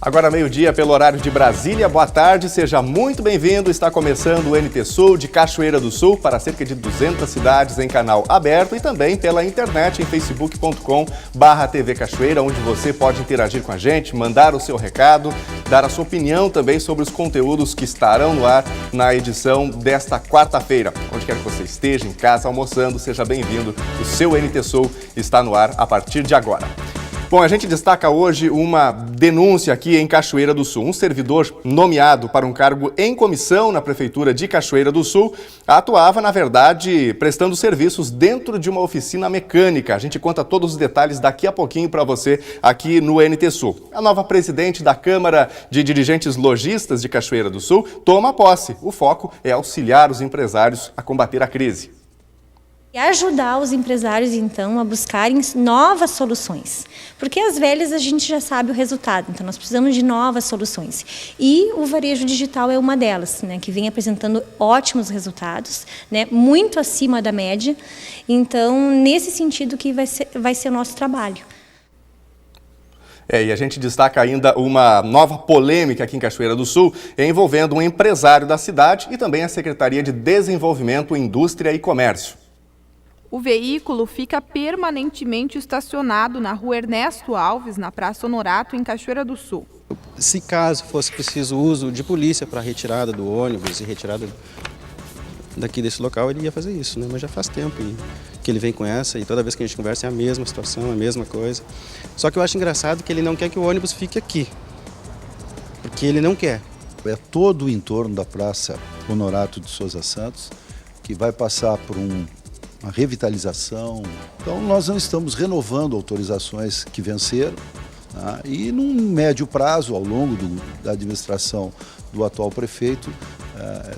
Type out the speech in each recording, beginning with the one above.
Agora meio-dia pelo horário de Brasília. Boa tarde, seja muito bem-vindo. Está começando o NT Sul de Cachoeira do Sul para cerca de 200 cidades em canal aberto e também pela internet em facebook.com/TV Cachoeira, onde você pode interagir com a gente, mandar o seu recado, dar a sua opinião também sobre os conteúdos que estarão no ar na edição desta quarta-feira. Onde quer que você esteja, em casa, almoçando, seja bem-vindo. O seu NT Sul está no ar a partir de agora. Bom, a gente destaca hoje uma denúncia aqui em Cachoeira do Sul. Um servidor nomeado para um cargo em comissão na Prefeitura de Cachoeira do Sul atuava, na verdade, prestando serviços dentro de uma oficina mecânica. A gente conta todos os detalhes daqui a pouquinho para você aqui no NT Sul. A nova presidente da Câmara de Dirigentes Lojistas de Cachoeira do Sul toma posse. O foco é auxiliar os empresários a combater a crise. E ajudar os empresários, então, a buscarem novas soluções. Porque as velhas a gente já sabe o resultado, então nós precisamos de novas soluções. E o varejo digital é uma delas, né, que vem apresentando ótimos resultados, né, muito acima da média. Então, nesse sentido que vai ser o nosso trabalho. E a gente destaca ainda uma nova polêmica aqui em Cachoeira do Sul, envolvendo um empresário da cidade e também a Secretaria de Desenvolvimento, Indústria e Comércio. O veículo fica permanentemente estacionado na rua Ernesto Alves, na Praça Honorato, em Cachoeira do Sul. Se caso fosse preciso o uso de polícia para retirada do ônibus e retirada daqui desse local, ele ia fazer isso, né? Mas já faz tempo que ele vem com essa e toda vez que a gente conversa é a mesma situação, a mesma coisa. Só que eu acho engraçado que ele não quer que o ônibus fique aqui, porque ele não quer. É todo o entorno da Praça Honorato de Souza Santos que vai passar por uma revitalização. Então nós não estamos renovando autorizações que venceram, tá? E num médio prazo, ao longo da administração do atual prefeito,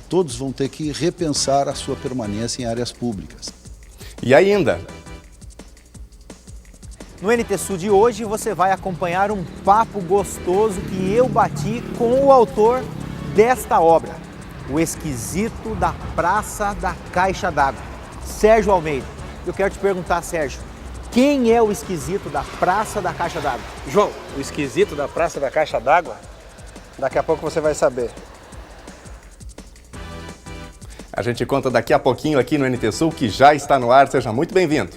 todos vão ter que repensar a sua permanência em áreas públicas. E ainda, no NT Sul de hoje você vai acompanhar um papo gostoso que eu bati com o autor desta obra, o esquisito da Praça da Caixa d'Água, Sérgio Almeida. Eu quero te perguntar, Sérgio, quem é o esquisito da Praça da Caixa d'Água? João, o esquisito da Praça da Caixa d'Água, daqui a pouco você vai saber. A gente conta daqui a pouquinho aqui no NT Sul, que já está no ar. Seja muito bem-vindo.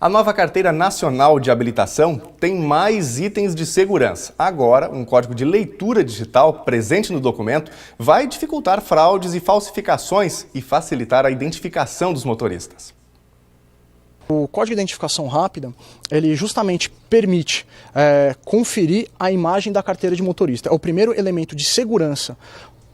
A nova Carteira Nacional de Habilitação tem mais itens de segurança. Agora, um código de leitura digital presente no documento vai dificultar fraudes e falsificações e facilitar a identificação dos motoristas. O código de identificação rápida, ele justamente permite conferir a imagem da carteira de motorista. É o primeiro elemento de segurança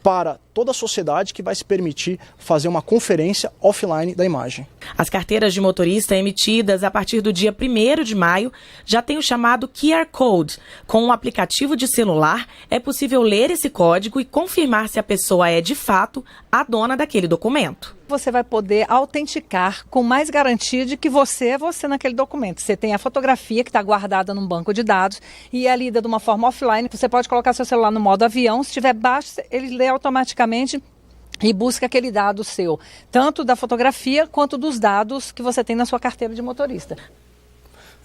para toda a sociedade que vai se permitir fazer uma conferência offline da imagem. As carteiras de motorista emitidas a partir do dia 1º de maio já têm o chamado QR Code. Com um aplicativo de celular, é possível ler esse código e confirmar se a pessoa é, de fato, a dona daquele documento. Você vai poder autenticar com mais garantia de que você é você naquele documento. Você tem a fotografia que está guardada num banco de dados e é lida de uma forma offline. Você pode colocar seu celular no modo avião, se estiver baixo, ele lê automaticamente e busca aquele dado seu, tanto da fotografia quanto dos dados que você tem na sua carteira de motorista.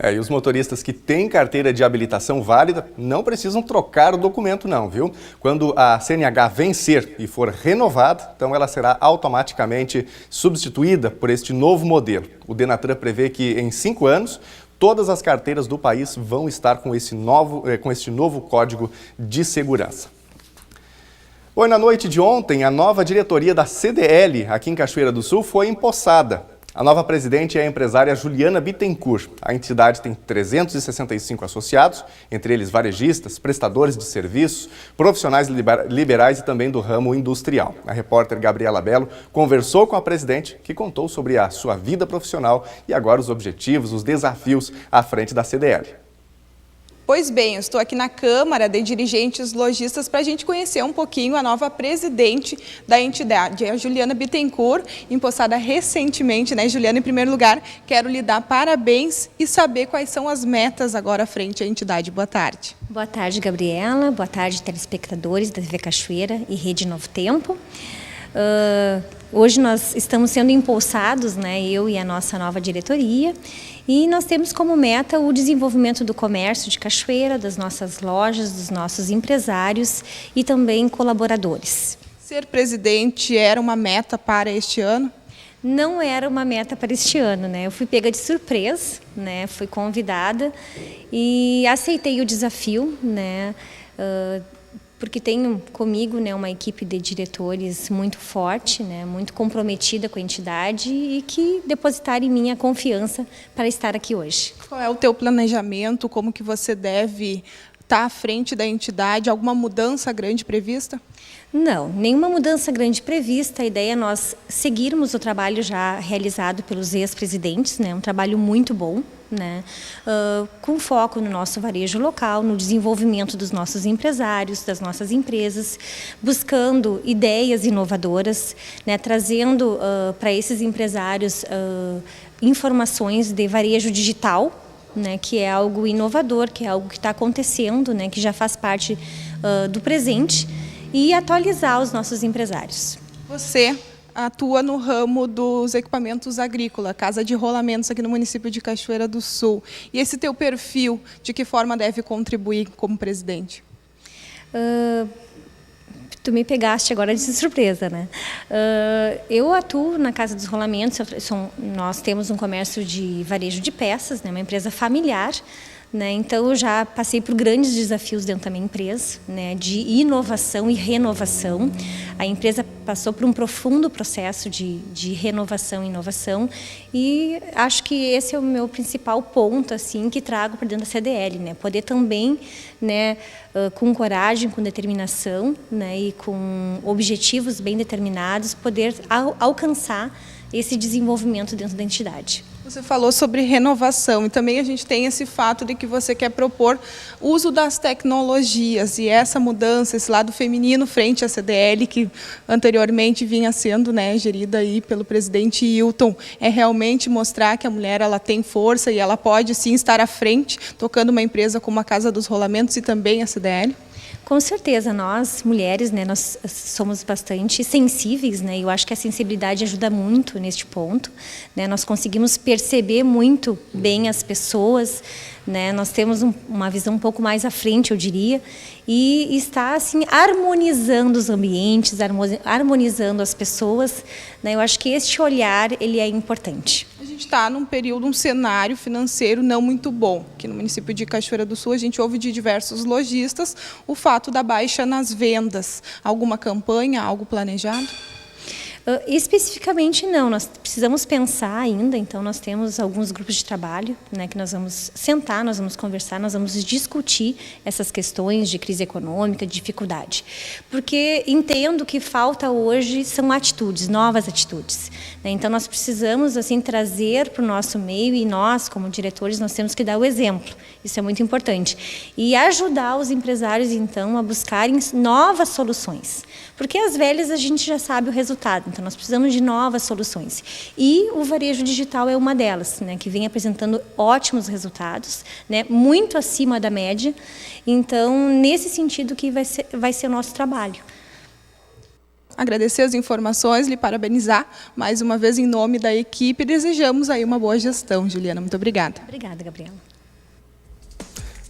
E os motoristas que têm carteira de habilitação válida não precisam trocar o documento não, viu? Quando a CNH vencer e for renovada, então ela será automaticamente substituída por este novo modelo. O Denatran prevê que em 5 anos, todas as carteiras do país vão estar com este novo código de segurança. Bom, na noite de ontem, a nova diretoria da CDL aqui em Cachoeira do Sul foi empossada. A nova presidente é a empresária Juliana Bittencourt. A entidade tem 365 associados, entre eles varejistas, prestadores de serviços, profissionais liberais e também do ramo industrial. A repórter Gabriela Belo conversou com a presidente, que contou sobre a sua vida profissional e agora os objetivos, os desafios à frente da CDL. Pois bem, eu estou aqui na Câmara de Dirigentes Lojistas para a gente conhecer um pouquinho a nova presidente da entidade, a Juliana Bittencourt, empossada recentemente, né, Juliana? Em primeiro lugar, quero lhe dar parabéns e saber quais são as metas agora frente à entidade. Boa tarde. Boa tarde, Gabriela. Boa tarde, telespectadores da TV Cachoeira e Rede Novo Tempo. Hoje nós estamos sendo impulsados, né, eu e a nossa nova diretoria, e nós temos como meta o desenvolvimento do comércio de Cachoeira, das nossas lojas, dos nossos empresários e também colaboradores. Ser presidente era uma meta para este ano? Não era uma meta para este ano, né? Eu fui pega de surpresa, né? Fui convidada e aceitei o desafio, né? Porque tenho comigo, né, uma equipe de diretores muito forte, né, muito comprometida com a entidade e que depositaram em mim a confiança para estar aqui hoje. Qual é o teu planejamento? Como que você deve estar à frente da entidade? Alguma mudança grande prevista? Não, nenhuma mudança grande prevista. A ideia é nós seguirmos o trabalho já realizado pelos ex-presidentes, né, um trabalho muito bom, né, com foco no nosso varejo local, no desenvolvimento dos nossos empresários, das nossas empresas, buscando ideias inovadoras, né, trazendo para esses empresários informações de varejo digital, né, que é algo inovador, que é algo que está acontecendo, né, que já faz parte do presente, e atualizar os nossos empresários. Você atua no ramo dos equipamentos agrícolas, casa de rolamentos aqui no município de Cachoeira do Sul. E esse teu perfil, de que forma deve contribuir como presidente? Tu me pegaste agora de surpresa, né? Eu atuo na Casa dos Rolamentos, nós temos um comércio de varejo de peças, né, uma empresa familiar, né, então eu já passei por grandes desafios dentro da minha empresa, né, de inovação e renovação. A empresa passou por um profundo processo de renovação e inovação e acho que esse é o meu principal ponto assim, que trago para dentro da CDL, né, poder também, né, com coragem, com determinação, né, e com objetivos bem determinados, poder alcançar esse desenvolvimento dentro da entidade. Você falou sobre renovação e também a gente tem esse fato de que você quer propor uso das tecnologias e essa mudança, esse lado feminino frente à CDL, que anteriormente vinha sendo, né, gerida aí pelo presidente Hilton, é realmente mostrar que a mulher ela tem força e ela pode sim estar à frente, tocando uma empresa como a Casa dos Rolamentos e também a CDL? Com certeza, nós, mulheres, né, nós somos bastante sensíveis, né, e eu acho que a sensibilidade ajuda muito neste ponto, né, nós conseguimos perceber muito bem as pessoas, né, nós temos uma visão um pouco mais à frente, eu diria, e está, assim, harmonizando os ambientes, harmonizando as pessoas, né, eu acho que este olhar, ele é importante. A gente está num período, um cenário financeiro não muito bom. Aqui no município de Cachoeira do Sul, a gente ouve de diversos lojistas o fato da baixa nas vendas. Alguma campanha, algo planejado? Especificamente não, nós precisamos pensar ainda, então nós temos alguns grupos de trabalho, né, que nós vamos sentar, nós vamos conversar, nós vamos discutir essas questões de crise econômica, de dificuldade. Porque entendo que falta hoje são atitudes, novas atitudes, né, então nós precisamos assim trazer para o nosso meio e nós, como diretores, nós temos que dar o exemplo, isso é muito importante. E ajudar os empresários, então, a buscarem novas soluções, porque as velhas a gente já sabe o resultado. Então, nós precisamos de novas soluções. E o varejo digital é uma delas, né, que vem apresentando ótimos resultados, né, muito acima da média. Então, nesse sentido que vai ser o nosso trabalho. Agradecer as informações, lhe parabenizar mais uma vez em nome da equipe. Desejamos aí uma boa gestão, Juliana. Muito obrigada. Obrigada, Gabriela.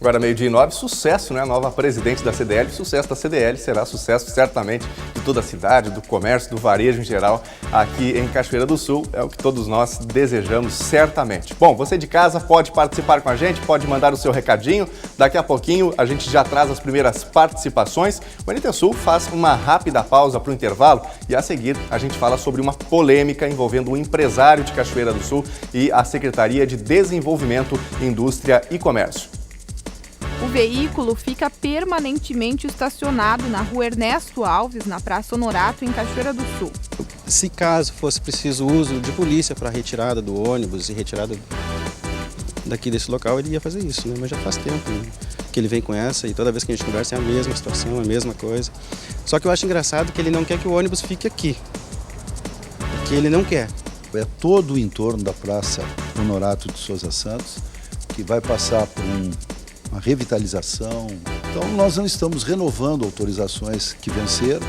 Agora, 12:09, sucesso, né? A nova presidente da CDL, sucesso da CDL, será sucesso certamente de toda a cidade, do comércio, do varejo em geral, aqui em Cachoeira do Sul, é o que todos nós desejamos certamente. Bom, você de casa pode participar com a gente, pode mandar o seu recadinho, daqui a pouquinho a gente já traz as primeiras participações. O NT Sul faz uma rápida pausa para o intervalo e a seguir a gente fala sobre uma polêmica envolvendo um empresário de Cachoeira do Sul e a Secretaria de Desenvolvimento, Indústria e Comércio. O veículo fica permanentemente estacionado na rua Ernesto Alves, na Praça Honorato, em Cachoeira do Sul. Se caso fosse preciso uso de polícia para retirada do ônibus e retirada daqui desse local, ele ia fazer isso, né? Mas já faz tempo que ele vem com essa e toda vez que a gente conversa é a mesma situação, a mesma coisa. Só que eu acho engraçado que ele não quer que o ônibus fique aqui, porque ele não quer. É todo o entorno da Praça Honorato de Souza Santos que vai passar por uma revitalização. Então nós não estamos renovando autorizações que venceram,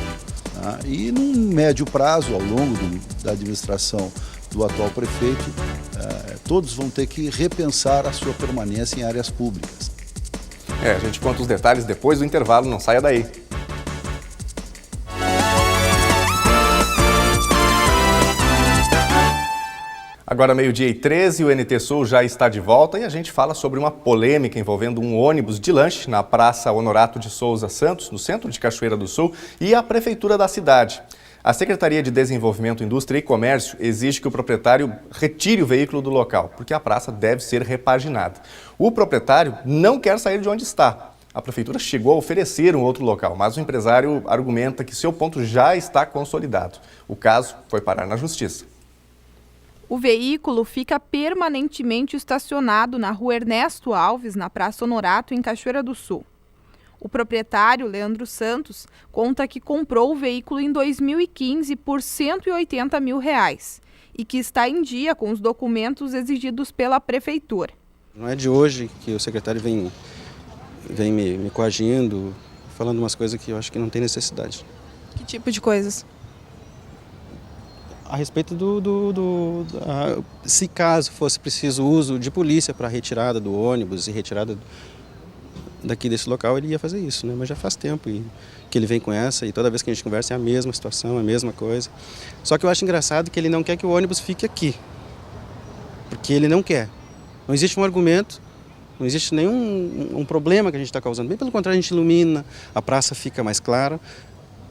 Tá? E num médio prazo, ao longo da administração do atual prefeito, todos vão ter que repensar a sua permanência em áreas públicas. A gente conta os detalhes depois do intervalo, não saia daí. Agora, 12h13, o NT Sul já está de volta e a gente fala sobre uma polêmica envolvendo um ônibus de lanche na Praça Honorato de Souza Santos, no centro de Cachoeira do Sul, e a Prefeitura da cidade. A Secretaria de Desenvolvimento, Indústria e Comércio exige que o proprietário retire o veículo do local, porque a praça deve ser repaginada. O proprietário não quer sair de onde está. A Prefeitura chegou a oferecer um outro local, mas o empresário argumenta que seu ponto já está consolidado. O caso foi parar na Justiça. O veículo fica permanentemente estacionado na Rua Ernesto Alves, na Praça Honorato, em Cachoeira do Sul. O proprietário, Leandro Santos, conta que comprou o veículo em 2015 por R$180 mil e que está em dia com os documentos exigidos pela Prefeitura. Não é de hoje que o secretário vem me coagindo, falando umas coisas que eu acho que não tem necessidade. Que tipo de coisas? A respeito se caso fosse preciso uso de polícia para retirada do ônibus e retirada daqui desse local, ele ia fazer isso, né? Mas já faz tempo que ele vem com essa, e toda vez que a gente conversa é a mesma situação, a mesma coisa. Só que eu acho engraçado que ele não quer que o ônibus fique aqui, porque ele não quer. Não existe um argumento, não existe nenhum problema que a gente está causando. Bem pelo contrário, a gente ilumina, a praça fica mais clara.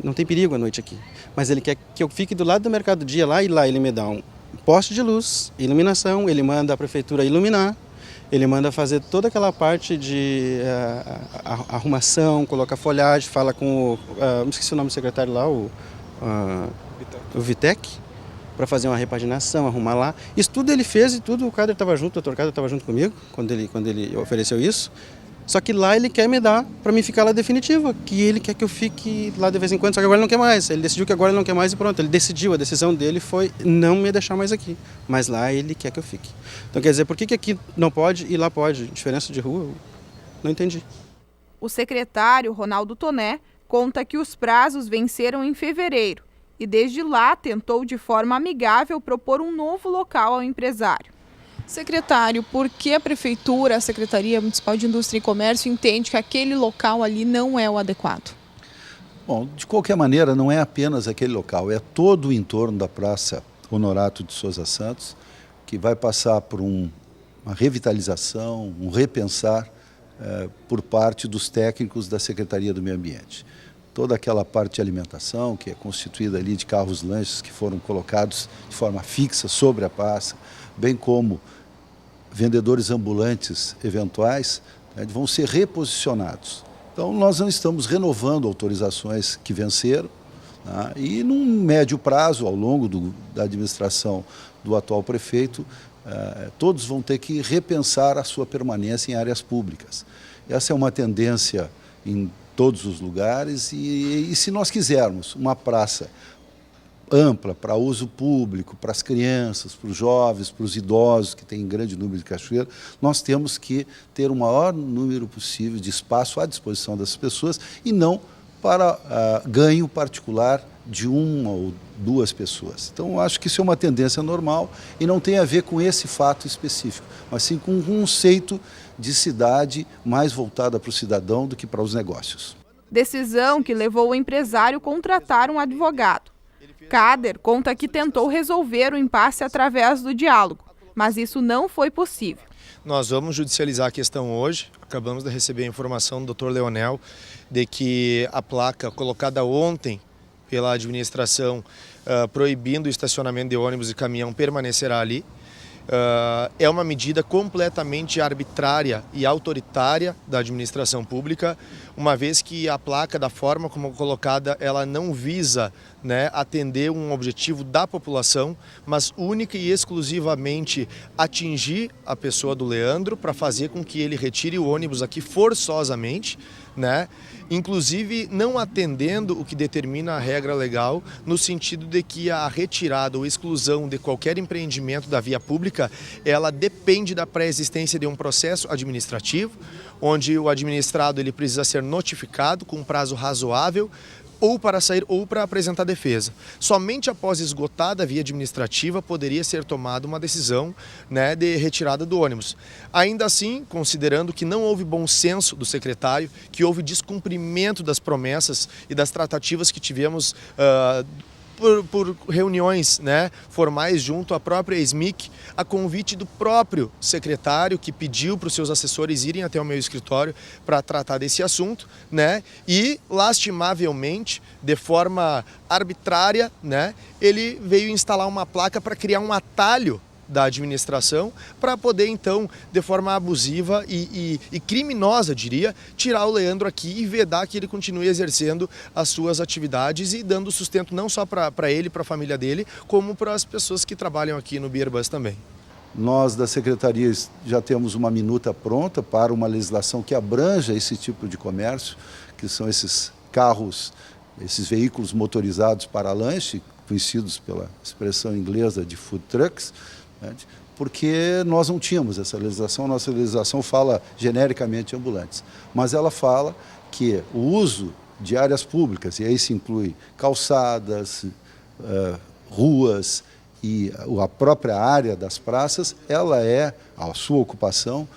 Não tem perigo à noite aqui, mas ele quer que eu fique do lado do Mercado Dia lá, e lá ele me dá um poste de luz, iluminação, ele manda a prefeitura iluminar, ele manda fazer toda aquela parte de arrumação, colocar folhagem, fala com não esqueci o nome do secretário lá, o Vitec, para fazer uma repaginação, arrumar lá. Isso tudo ele fez, e tudo o Cader estava junto, o doutor Cader estava junto comigo quando ele ofereceu isso. Só que lá ele quer me dar para mim ficar lá definitiva, que ele quer que eu fique lá de vez em quando, só que agora ele não quer mais. Ele decidiu que agora ele não quer mais e pronto. Ele decidiu, a decisão dele foi não me deixar mais aqui. Mas lá ele quer que eu fique. Então quer dizer, por que aqui não pode e lá pode? Diferença de rua, eu não entendi. O secretário, Ronaldo Toné, conta que os prazos venceram em fevereiro e desde lá tentou de forma amigável propor um novo local ao empresário. Secretário, por que a Prefeitura, a Secretaria Municipal de Indústria e Comércio entende que aquele local ali não é o adequado? Bom, de qualquer maneira, não é apenas aquele local, é todo o entorno da Praça Honorato de Souza Santos, que vai passar por uma revitalização, um repensar por parte dos técnicos da Secretaria do Meio Ambiente. Toda aquela parte de alimentação, que é constituída ali de carros-lanches que foram colocados de forma fixa sobre a praça, bem como vendedores ambulantes eventuais, vão ser reposicionados. Então, nós não estamos renovando autorizações que venceram, tá? E num médio prazo, ao longo da administração do atual prefeito, todos vão ter que repensar a sua permanência em áreas públicas. Essa é uma tendência em todos os lugares e se nós quisermos uma praça ampla para uso público, para as crianças, para os jovens, para os idosos, que tem grande número de cachoeira, nós temos que ter o maior número possível de espaço à disposição dessas pessoas e não para ganho particular de uma ou duas pessoas. Então, eu acho que isso é uma tendência normal e não tem a ver com esse fato específico, mas sim com um conceito de cidade mais voltada para o cidadão do que para os negócios. Decisão que levou o empresário a contratar um advogado. Cader conta que tentou resolver o impasse através do diálogo, mas isso não foi possível. Nós vamos judicializar a questão hoje. Acabamos de receber a informação do Dr. Leonel de que a placa colocada ontem pela administração proibindo o estacionamento de ônibus e caminhão permanecerá ali. É uma medida completamente arbitrária e autoritária da administração pública, uma vez que a placa, da forma como colocada, ela não visa, atender um objetivo da população, mas única e exclusivamente atingir a pessoa do Leandro para fazer com que ele retire o ônibus aqui forçosamente, inclusive não atendendo o que determina a regra legal, no sentido de que a retirada ou exclusão de qualquer empreendimento da via pública, ela depende da pré-existência de um processo administrativo, onde o administrado ele precisa ser notificado com um prazo razoável, ou para sair ou para apresentar defesa. Somente após esgotada a via administrativa poderia ser tomada uma decisão, né, de retirada do ônibus. Ainda assim, considerando que não houve bom senso do secretário, que houve descumprimento das promessas e das tratativas que tivemos por reuniões, né, formais junto à própria SMIC, a convite do próprio secretário, que pediu para os seus assessores irem até o meu escritório para tratar desse assunto, né, e lastimavelmente, de forma arbitrária, né, ele veio instalar uma placa para criar um atalho da administração para poder, então, de forma abusiva e criminosa, diria, tirar o Leandro aqui e vedar que ele continue exercendo as suas atividades e dando sustento não só para ele, para a família dele, como para as pessoas que trabalham aqui no Beer Bus também. Nós, da Secretaria, já temos uma minuta pronta para uma legislação que abranja esse tipo de comércio, que são esses carros, esses veículos motorizados para lanche, conhecidos pela expressão inglesa de food trucks, porque nós não tínhamos essa legislação. Nossa legislação fala genericamente ambulantes, mas ela fala que o uso de áreas públicas, e aí se inclui calçadas, ruas e a própria área das praças, ela é, a sua ocupação,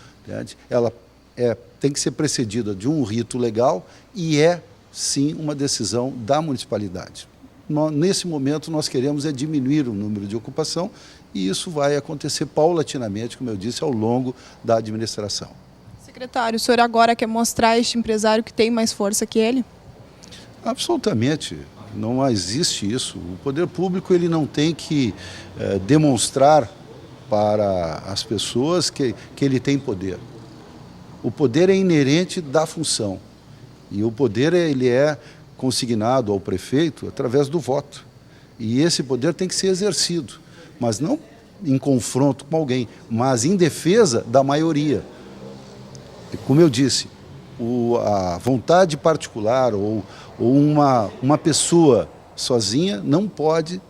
ela tem que ser precedida de um rito legal e é, sim, uma decisão da municipalidade. Nesse momento, nós queremos diminuir o número de ocupação e isso vai acontecer paulatinamente, como eu disse, ao longo da administração. Secretário, o senhor agora quer mostrar a este empresário que tem mais força que ele? Absolutamente, não existe isso. O poder público ele não tem que demonstrar para as pessoas que ele tem poder. O poder é inerente da função e o poder ele é consignado ao prefeito através do voto. E esse poder tem que ser exercido, mas não em confronto com alguém, mas em defesa da maioria. E como eu disse, a vontade particular ou uma pessoa sozinha não pode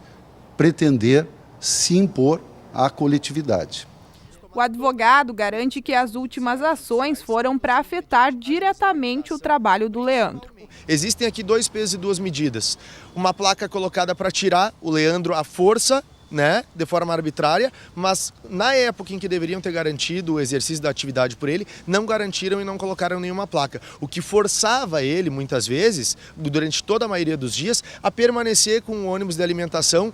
pretender se impor à coletividade. O advogado garante que as últimas ações foram para afetar diretamente o trabalho do Leandro. Existem aqui 2 pesos e 2 medidas. Uma placa colocada para tirar o Leandro à força, né, de forma arbitrária, mas na época em que deveriam ter garantido o exercício da atividade por ele, não garantiram e não colocaram nenhuma placa, o que forçava ele, muitas vezes, durante toda a maioria dos dias, a permanecer com o ônibus de alimentação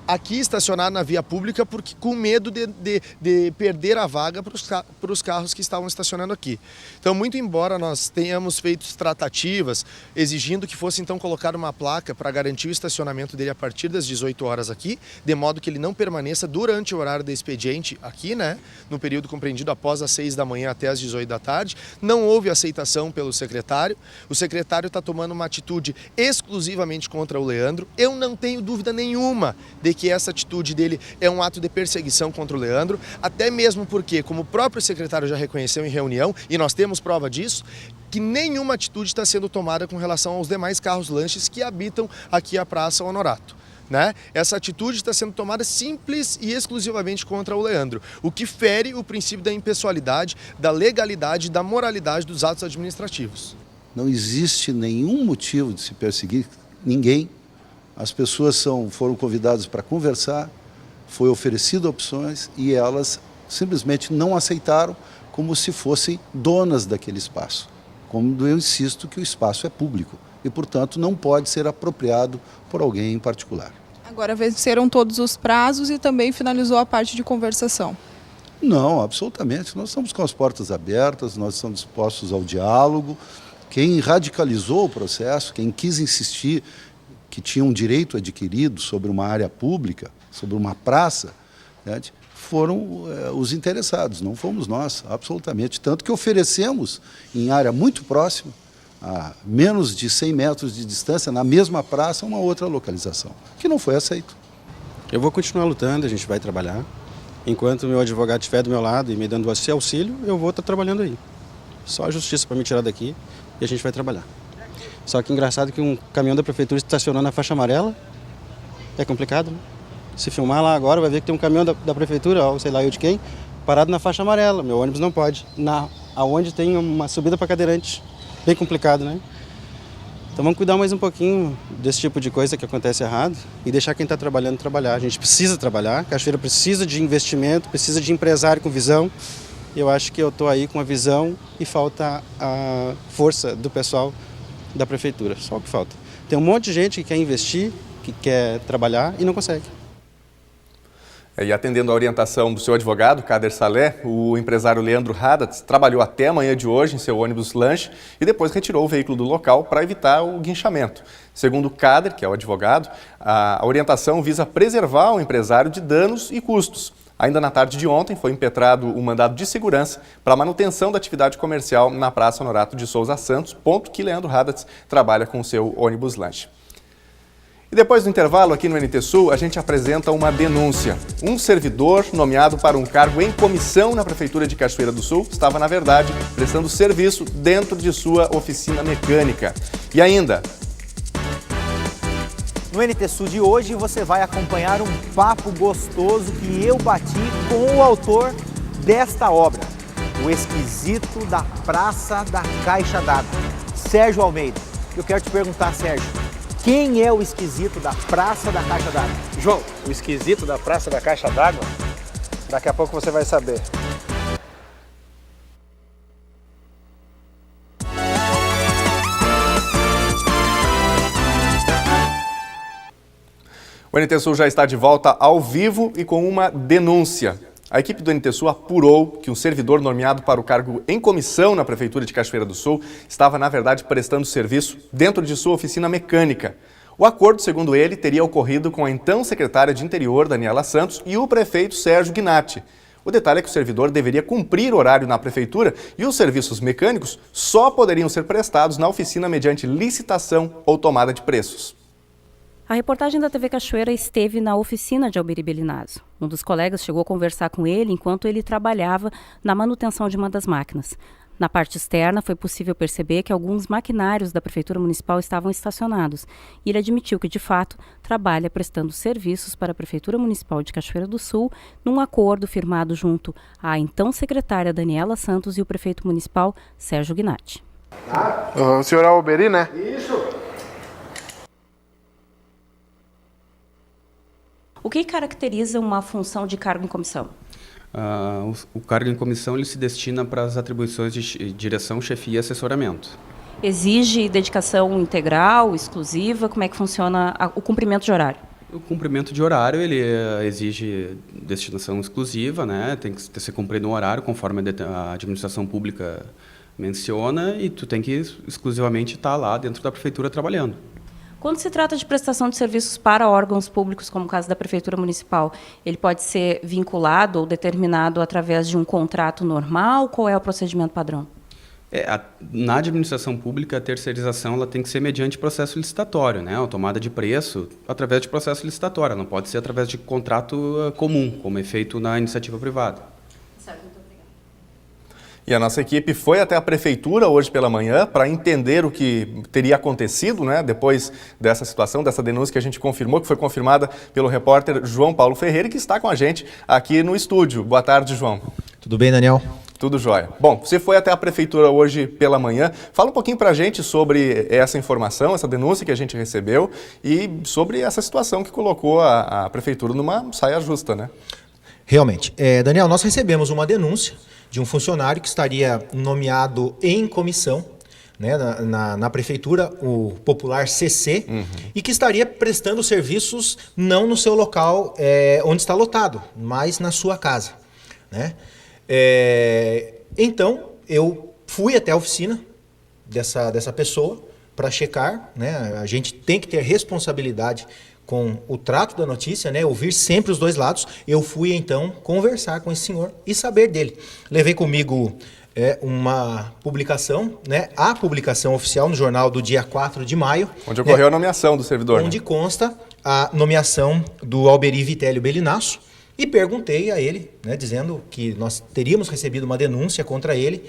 aqui estacionado na via pública, porque com medo de perder a vaga para os carros que estavam estacionando aqui. Então, muito embora nós tenhamos feito tratativas, exigindo que fosse então colocada uma placa para garantir o estacionamento dele a partir das 18 horas aqui, de modo que ele não permaneça durante o horário do expediente aqui, né, no período compreendido após as 6 da manhã até as 18 da tarde, não houve aceitação pelo secretário. O secretário está tomando uma atitude exclusivamente contra o Leandro. Eu não tenho dúvida nenhuma de que essa atitude dele é um ato de perseguição contra o Leandro, até mesmo porque, como o próprio secretário já reconheceu em reunião, e nós temos prova disso, que nenhuma atitude está sendo tomada com relação aos demais carros-lanches que habitam aqui a Praça Honorato. Né? Essa atitude está sendo tomada simples e exclusivamente contra o Leandro, o que fere o princípio da impessoalidade, da legalidade e da moralidade dos atos administrativos. Não existe nenhum motivo de se perseguir ninguém. As pessoas foram convidadas para conversar, foi oferecido opções e elas simplesmente não aceitaram como se fossem donas daquele espaço. Como eu insisto que o espaço é público e, portanto, não pode ser apropriado por alguém em particular. Agora venceram todos os prazos e também finalizou a parte de conversação. Não, absolutamente. Nós estamos com as portas abertas, nós estamos dispostos ao diálogo. Quem radicalizou o processo, quem quis insistir que tinha um direito adquirido sobre uma área pública, sobre uma praça, né, foram os interessados, não fomos nós, absolutamente. Tanto que oferecemos em área muito próxima, a menos de 100 metros de distância, na mesma praça, uma outra localização, que não foi aceito. Eu vou continuar lutando, a gente vai trabalhar. Enquanto o meu advogado estiver do meu lado e me dando esse auxílio, eu vou estar trabalhando aí. Só a justiça para me tirar daqui e a gente vai trabalhar. Só que engraçado que um caminhão da prefeitura estacionou na faixa amarela, é complicado, né? Se filmar lá agora vai ver que tem um caminhão da prefeitura, ou sei lá eu de quem, parado na faixa amarela. Meu ônibus não pode, aonde tem uma subida para cadeirante, bem complicado, né? Então Então vamos cuidar mais um pouquinho desse tipo de coisa que acontece errado e deixar quem está trabalhando trabalhar. A gente precisa trabalhar, Cachoeira precisa de investimento, precisa de empresário com visão. Eu acho que eu estou aí com a visão e falta a força do pessoal da prefeitura, só o que falta. Tem um monte de gente que quer investir, que quer trabalhar e não consegue. E atendendo a orientação do seu advogado, Kader Saleh, o empresário Leandro Haddad trabalhou até a manhã de hoje em seu ônibus lanche e depois retirou o veículo do local para evitar o guinchamento. Segundo Kader, que é o advogado, a orientação visa preservar o empresário de danos e custos. Ainda na tarde de ontem foi impetrado um mandado de segurança para a manutenção da atividade comercial na Praça Honorato de Souza Santos, ponto que Leandro Haddad trabalha com o seu ônibus lanche. E depois do intervalo, aqui no NT Sul, a gente apresenta uma denúncia. Um servidor nomeado para um cargo em comissão na Prefeitura de Cachoeira do Sul estava, na verdade, prestando serviço dentro de sua oficina mecânica. E ainda... No NT Sul de hoje, você vai acompanhar um papo gostoso que eu bati com o autor desta obra, o esquisito da Praça da Caixa d'Água, Sérgio Almeida. Eu quero te perguntar, Sérgio, quem é o esquisito da Praça da Caixa d'Água? João, o esquisito da Praça da Caixa d'Água, daqui a pouco você vai saber. O NT Sul já está de volta ao vivo e com uma denúncia. A equipe do NT Sul apurou que um servidor nomeado para o cargo em comissão na Prefeitura de Cachoeira do Sul estava, na verdade, prestando serviço dentro de sua oficina mecânica. O acordo, segundo ele, teria ocorrido com a então secretária de Interior, Daniela Santos, e o prefeito Sérgio Gnatti. O detalhe é que o servidor deveria cumprir horário na Prefeitura e os serviços mecânicos só poderiam ser prestados na oficina mediante licitação ou tomada de preços. A reportagem da TV Cachoeira esteve na oficina de Alberi Belinazo. Um dos colegas chegou a conversar com ele enquanto ele trabalhava na manutenção de uma das máquinas. Na parte externa, foi possível perceber que alguns maquinários da Prefeitura Municipal estavam estacionados. E ele admitiu que, de fato, trabalha prestando serviços para a Prefeitura Municipal de Cachoeira do Sul, num acordo firmado junto à então secretária Daniela Santos e o prefeito municipal Sérgio Gnatti. O senhor Alberi, né? Isso. O que caracteriza uma função de cargo em comissão? O cargo em comissão ele se destina para as atribuições de direção, chefia e assessoramento. Exige dedicação integral, exclusiva? Como é que funciona o cumprimento de horário? O cumprimento de horário ele exige destinação exclusiva, né? Tem que ser cumprido um horário conforme a administração pública menciona e tu tem que exclusivamente estar lá dentro da prefeitura trabalhando. Quando se trata de prestação de serviços para órgãos públicos, como o caso da Prefeitura Municipal, ele pode ser vinculado ou determinado através de um contrato normal? Qual é o procedimento padrão? Na administração pública, a terceirização ela tem que ser mediante processo licitatório, né? A tomada de preço através de processo licitatório, não pode ser através de contrato comum, como é feito na iniciativa privada. E a nossa equipe foi até a Prefeitura hoje pela manhã para entender o que teria acontecido, né, depois dessa situação, dessa denúncia que a gente confirmou, que foi confirmada pelo repórter João Paulo Ferreira, que está com a gente aqui no estúdio. Boa tarde, João. Tudo bem, Daniel? Tudo jóia. Bom, você foi até a Prefeitura hoje pela manhã. Fala um pouquinho para a gente sobre essa informação, essa denúncia que a gente recebeu e sobre essa situação que colocou a Prefeitura numa saia justa, né? Realmente. Daniel, nós recebemos uma denúncia de um funcionário que estaria nomeado em comissão, né, na Prefeitura, o popular CC, e que estaria prestando serviços não no seu local onde está lotado, mas na sua casa, né? Então, eu fui até a oficina dessa pessoa para checar, né? A gente tem que ter responsabilidade com o trato da notícia, né? Ouvir sempre os dois lados. Eu fui, então, conversar com esse senhor e saber dele. Levei comigo uma publicação, né? A publicação oficial no jornal do dia 4 de maio. Onde ocorreu a nomeação do servidor. Onde consta a nomeação do Alberi Vitélio Belinasso. E perguntei a ele, né, dizendo que nós teríamos recebido uma denúncia contra ele,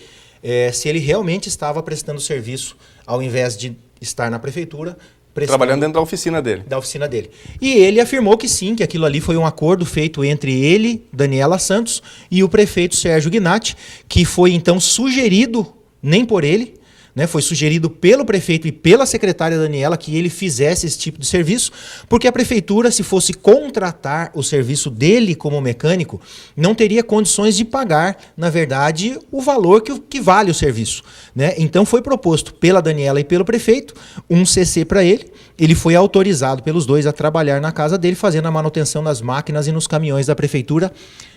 se ele realmente estava prestando serviço ao invés de estar na prefeitura, trabalhando dentro da oficina dele. Da oficina dele. E ele afirmou que sim, que aquilo ali foi um acordo feito entre ele, Daniela Santos, e o prefeito Sérgio Gnatti, que foi então sugerido, nem por ele, né? Foi sugerido pelo prefeito e pela secretária Daniela que ele fizesse esse tipo de serviço, porque a prefeitura, se fosse contratar o serviço dele como mecânico, não teria condições de pagar, na verdade, o valor que vale o serviço, né? Então foi proposto pela Daniela e pelo prefeito um CC para ele. Ele foi autorizado pelos dois a trabalhar na casa dele, fazendo a manutenção nas máquinas e nos caminhões da prefeitura,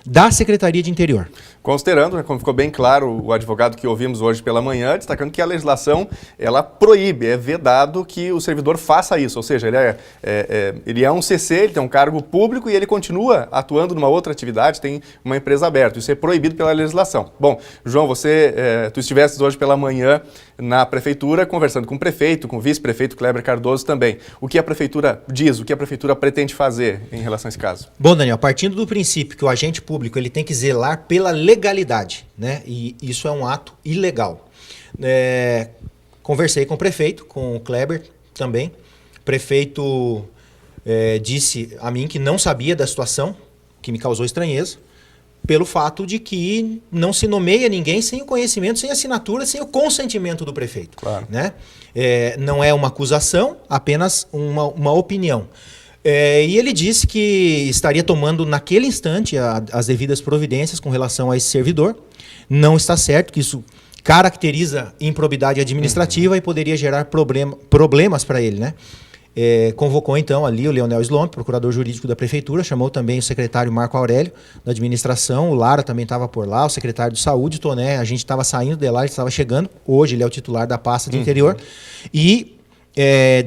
da Secretaria de Interior. Considerando, né, como ficou bem claro o advogado que ouvimos hoje pela manhã, destacando que a legislação, ela proíbe, é vedado que o servidor faça isso, ou seja, ele é um CC, ele tem um cargo público e ele continua atuando numa outra atividade, tem uma empresa aberta, isso é proibido pela legislação. Bom, João, tu estivesses hoje pela manhã na prefeitura, conversando com o prefeito, com o vice-prefeito Kleber Cardoso também. O que a prefeitura diz, o que a prefeitura pretende fazer em relação a esse caso? Bom, Daniel, partindo do princípio que o agente público ele tem que zelar pela legalidade, né? E isso é um ato ilegal. Conversei com o prefeito, com o Kleber também. O prefeito disse a mim que não sabia da situação, que me causou estranheza, pelo fato de que não se nomeia ninguém sem o conhecimento, sem a assinatura, sem o consentimento do prefeito. Claro. Né? Não é uma acusação, apenas uma opinião. E ele disse que estaria tomando naquele instante as devidas providências com relação a esse servidor. Não está certo, que isso caracteriza improbidade administrativa e poderia gerar problemas para ele, né? Convocou então ali o Leonel Slomp, procurador jurídico da prefeitura, chamou também o secretário Marco Aurélio da administração, o Lara também estava por lá, o secretário de saúde, Toné, a gente estava saindo de lá, ele estava chegando, hoje ele é o titular da pasta de interior, e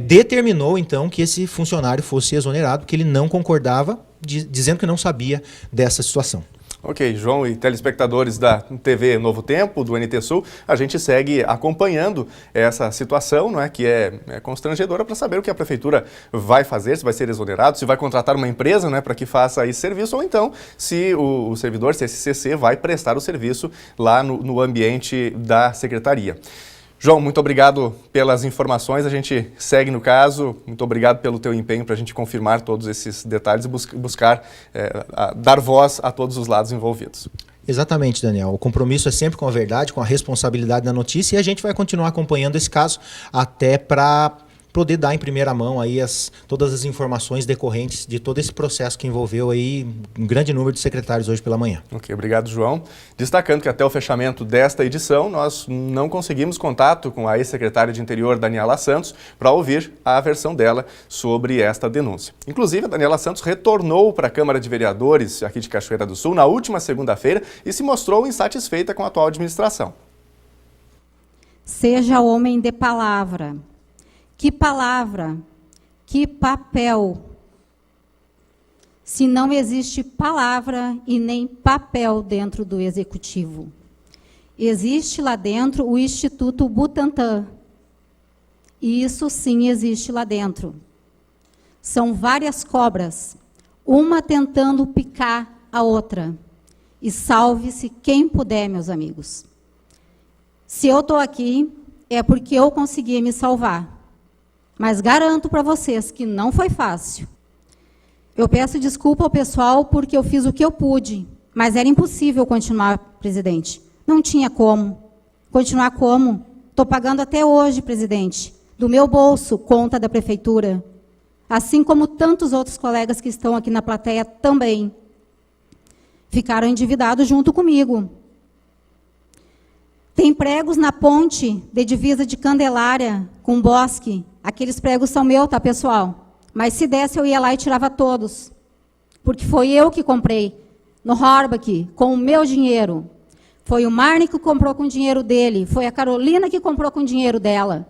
determinou então que esse funcionário fosse exonerado, porque ele não concordava, dizendo que não sabia dessa situação. Ok, João e telespectadores da TV Novo Tempo, do NT Sul, a gente segue acompanhando essa situação, não é, que é constrangedora, para saber o que a prefeitura vai fazer, se vai ser exonerado, se vai contratar uma empresa, né, para que faça esse serviço, ou então se o servidor, se esse CC vai prestar o serviço lá no ambiente da secretaria. João, muito obrigado pelas informações, a gente segue no caso, muito obrigado pelo teu empenho para a gente confirmar todos esses detalhes e buscar dar voz a todos os lados envolvidos. Exatamente, Daniel. O compromisso é sempre com a verdade, com a responsabilidade da notícia, e a gente vai continuar acompanhando esse caso até para poder dar em primeira mão aí todas as informações decorrentes de todo esse processo que envolveu aí um grande número de secretários hoje pela manhã. Ok, obrigado, João. Destacando que até o fechamento desta edição, nós não conseguimos contato com a ex-secretária de Interior, Daniela Santos, para ouvir a versão dela sobre esta denúncia. Inclusive, a Daniela Santos retornou para a Câmara de Vereadores aqui de Cachoeira do Sul na última segunda-feira e se mostrou insatisfeita com a atual administração. Seja homem de palavra. Que palavra, que papel. Se não existe palavra e nem papel dentro do Executivo. Existe lá dentro o Instituto Butantan. E isso sim existe lá dentro. São várias cobras, uma tentando picar a outra. E salve-se quem puder, meus amigos. Se eu estou aqui, é porque eu consegui me salvar. Mas garanto para vocês que não foi fácil. Eu peço desculpa ao pessoal porque eu fiz o que eu pude, mas era impossível continuar, presidente. Não tinha como. Continuar como? Estou pagando até hoje, presidente, do meu bolso, conta da prefeitura. Assim como tantos outros colegas que estão aqui na plateia também. Ficaram endividados junto comigo. Tem pregos na ponte de divisa de Candelária com Bosque. Aqueles pregos são meus, tá, pessoal? Mas se desse, eu ia lá e tirava todos. Porque foi eu que comprei no Horbach, com o meu dinheiro. Foi o Marne que comprou com o dinheiro dele. Foi a Carolina que comprou com o dinheiro dela.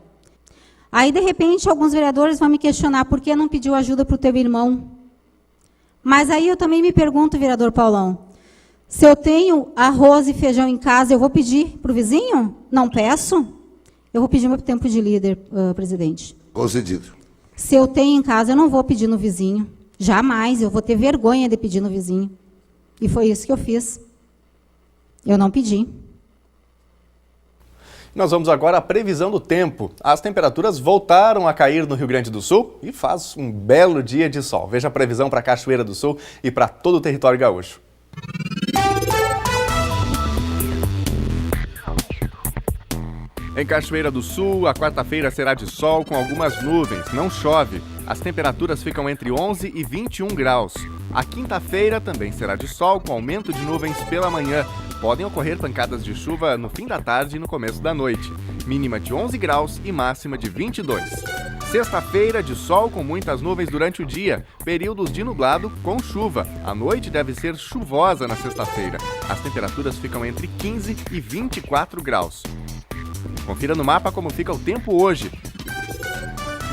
Aí, de repente, alguns vereadores vão me questionar por que não pediu ajuda para o teu irmão. Mas aí eu também me pergunto, vereador Paulão, se eu tenho arroz e feijão em casa, eu vou pedir para o vizinho? Não peço? Eu vou pedir meu tempo de líder, presidente. Concedido. Se eu tenho em casa, eu não vou pedir no vizinho. Jamais, eu vou ter vergonha de pedir no vizinho. E foi isso que eu fiz. Eu não pedi. Nós vamos agora à previsão do tempo. As temperaturas voltaram a cair no Rio Grande do Sul e faz um belo dia de sol. Veja a previsão para Cachoeira do Sul e para todo o território gaúcho. Em Cachoeira do Sul, a quarta-feira será de sol com algumas nuvens, não chove. As temperaturas ficam entre 11 e 21 graus. A quinta-feira também será de sol com aumento de nuvens pela manhã. Podem ocorrer pancadas de chuva no fim da tarde e no começo da noite. Mínima de 11 graus e máxima de 22. Sexta-feira de sol com muitas nuvens durante o dia, períodos de nublado com chuva. A noite deve ser chuvosa na sexta-feira. As temperaturas ficam entre 15 e 24 graus. Confira no mapa como fica o tempo hoje.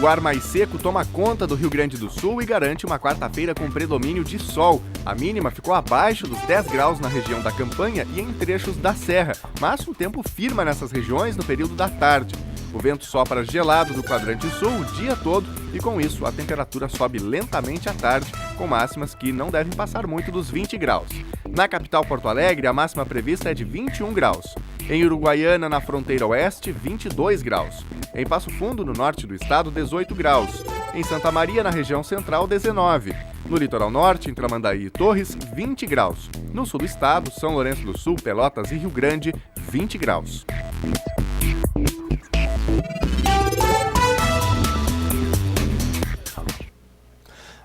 O ar mais seco toma conta do Rio Grande do Sul e garante uma quarta-feira com predomínio de sol. A mínima ficou abaixo dos 10 graus na região da Campanha e em trechos da Serra, mas o tempo firma nessas regiões no período da tarde. O vento sopra gelado do quadrante sul o dia todo e, com isso, a temperatura sobe lentamente à tarde, com máximas que não devem passar muito dos 20 graus. Na capital Porto Alegre, a máxima prevista é de 21 graus. Em Uruguaiana, na fronteira oeste, 22 graus. Em Passo Fundo, no norte do estado, 18 graus. Em Santa Maria, na região central, 19. No litoral norte, em Tramandaí e Torres, 20 graus. No sul do estado, São Lourenço do Sul, Pelotas e Rio Grande, 20 graus.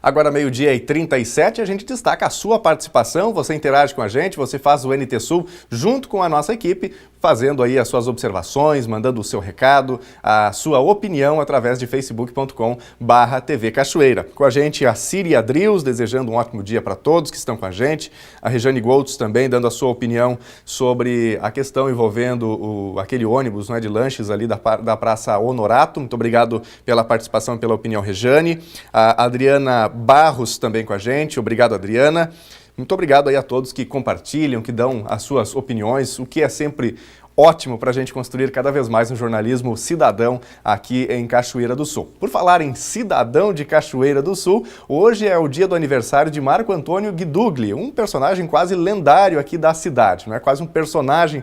Agora, 12h37, a gente destaca a sua participação, você interage com a gente, você faz o NT Sul junto com a nossa equipe, fazendo aí as suas observações, mandando o seu recado, a sua opinião através de facebook.com/TV Cachoeira. Com a gente a Síria Drius, desejando um ótimo dia para todos que estão com a gente, a Rejane Goltz também dando a sua opinião sobre a questão envolvendo aquele ônibus, de lanches ali da Praça Honorato. Muito obrigado pela participação e pela opinião, Rejane. A Adriana Barros também com a gente. Obrigado, Adriana. Muito obrigado aí a todos que compartilham, que dão as suas opiniões, o que é sempre ótimo para a gente construir cada vez mais um jornalismo cidadão aqui em Cachoeira do Sul. Por falar em cidadão de Cachoeira do Sul, hoje é o dia do aniversário de Marco Antônio Guidugli, um personagem quase lendário aqui da cidade, quase um personagem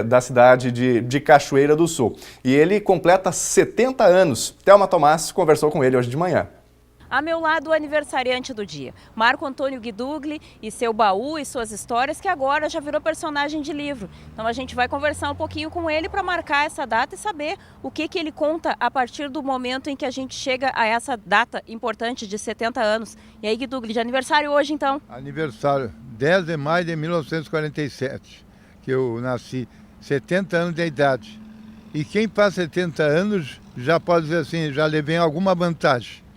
da cidade de Cachoeira do Sul. E ele completa 70 anos. Thelma Tomás conversou com ele hoje de manhã. A meu lado, o aniversariante do dia, Marco Antônio Guidugli e seu baú e suas histórias, que agora já virou personagem de livro. Então a gente vai conversar um pouquinho com ele para marcar essa data e saber o que ele conta a partir do momento em que a gente chega a essa data importante de 70 anos. E aí, Guidugli, de aniversário hoje então? Aniversário, 10 de maio de 1947, que eu nasci, 70 anos de idade. E quem faz 70 anos já pode dizer assim, já levei alguma vantagem.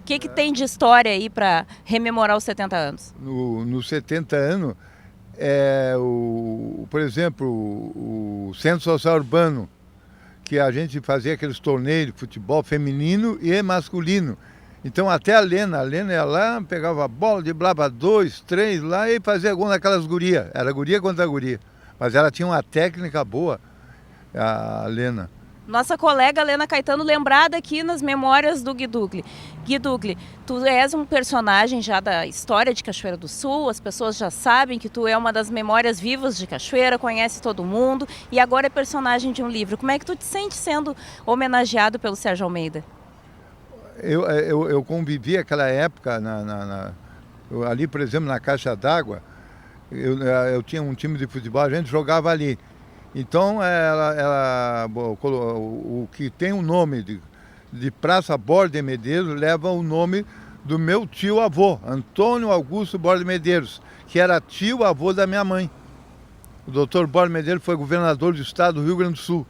O que tem de história aí para rememorar os 70 anos? No 70 anos, por exemplo, o Centro Social Urbano, que a gente fazia aqueles torneios de futebol feminino e masculino. Então até a Lena ia lá, pegava a bola, driblava 2, 3 lá e fazia gol naquelas gurias. Era guria contra guria. Mas ela tinha uma técnica boa, a Lena. Nossa colega Lena Caetano, lembrada aqui nas memórias do Guidugli. Guidugli, tu és um personagem já da história de Cachoeira do Sul, as pessoas já sabem que tu é uma das memórias vivas de Cachoeira, conhece todo mundo e agora é personagem de um livro. Como é que tu te sente sendo homenageado pelo Sérgio Almeida? Eu convivi aquela época, ali por exemplo na Caixa d'Água, eu tinha um time de futebol, a gente jogava ali. Então, o que tem o nome de Praça Borda de Medeiros leva o nome do meu tio-avô, Antônio Augusto Borda de Medeiros, que era tio-avô da minha mãe. O doutor Borda de Medeiros foi governador do estado do Rio Grande do Sul.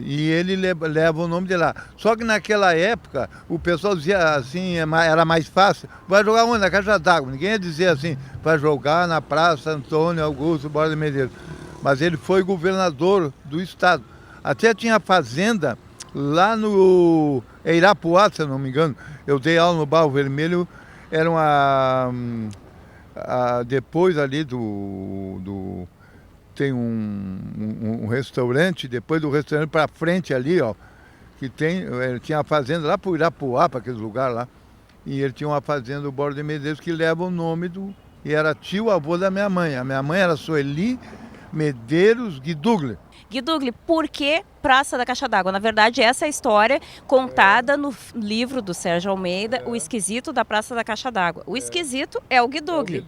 E ele leva o nome de lá. Só que naquela época, o pessoal dizia assim, era mais fácil, vai jogar onde? Na Caixa d'Água. Ninguém ia dizer assim, vai jogar na Praça Antônio Augusto Borda de Medeiros. Mas ele foi governador do estado. Até tinha fazenda lá no Irapuá, se eu não me engano. Eu dei aula no Barro Vermelho, era depois ali tem um restaurante, depois do restaurante para frente ali, que ele tinha a fazenda lá para o Irapuá, para aquele lugar lá. E ele tinha uma fazenda do Borda de Medeiros que leva o nome e era tio-avô da minha mãe. A minha mãe era Sueli Medeiros Guidugli. Guidugli, por que Praça da Caixa d'Água? Na verdade, essa é a história contada no livro do Sérgio Almeida, O Esquisito da Praça da Caixa d'Água. O esquisito é o Guidugli.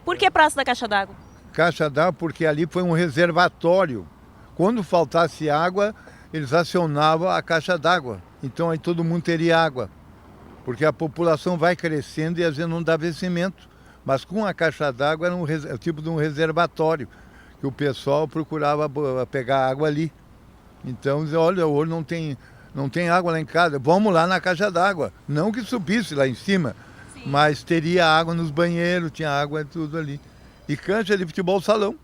Por que Praça da Caixa d'Água? Caixa d'Água porque ali foi um reservatório Quando faltasse água, eles acionavam a caixa d'água. Então aí todo mundo teria água. Porque a população vai crescendo e às vezes não dá vencimento. Mas com a caixa d'água era um tipo de um reservatório, que o pessoal procurava pegar água ali. Então, olha, hoje não tem água lá em casa, vamos lá na caixa d'água. Não que subisse lá em cima, sim, mas teria água nos banheiros, tinha água e tudo ali. E cancha de futebol salão.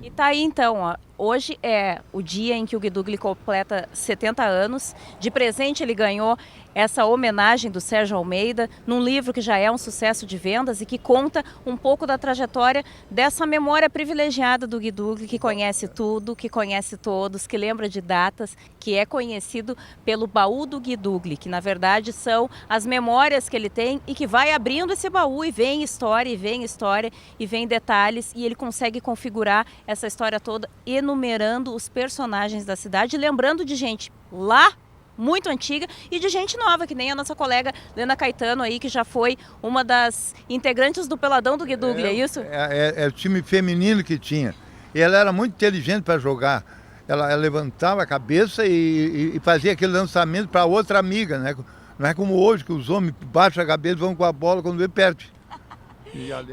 E tá aí então, ó. Hoje é o dia em que o Guidugli completa 70 anos. De presente ele ganhou essa homenagem do Sérgio Almeida, num livro que já é um sucesso de vendas e que conta um pouco da trajetória dessa memória privilegiada do Guidugli, que conhece tudo, que conhece todos, que lembra de datas, que é conhecido pelo baú do Guidugli, que na verdade são as memórias que ele tem e que vai abrindo esse baú e vem história, e vem detalhes, e ele consegue configurar essa história toda enumerando os personagens da cidade, lembrando de gente lá muito antiga e de gente nova, que nem a nossa colega Lena Caetano aí, que já foi uma das integrantes do Peladão do Guidugli, é isso? É o time feminino que tinha. E ela era muito inteligente para jogar. Ela levantava a cabeça e fazia aquele lançamento para outra amiga, né? Não é como hoje, que os homens baixam a cabeça e vão com a bola quando vê perde.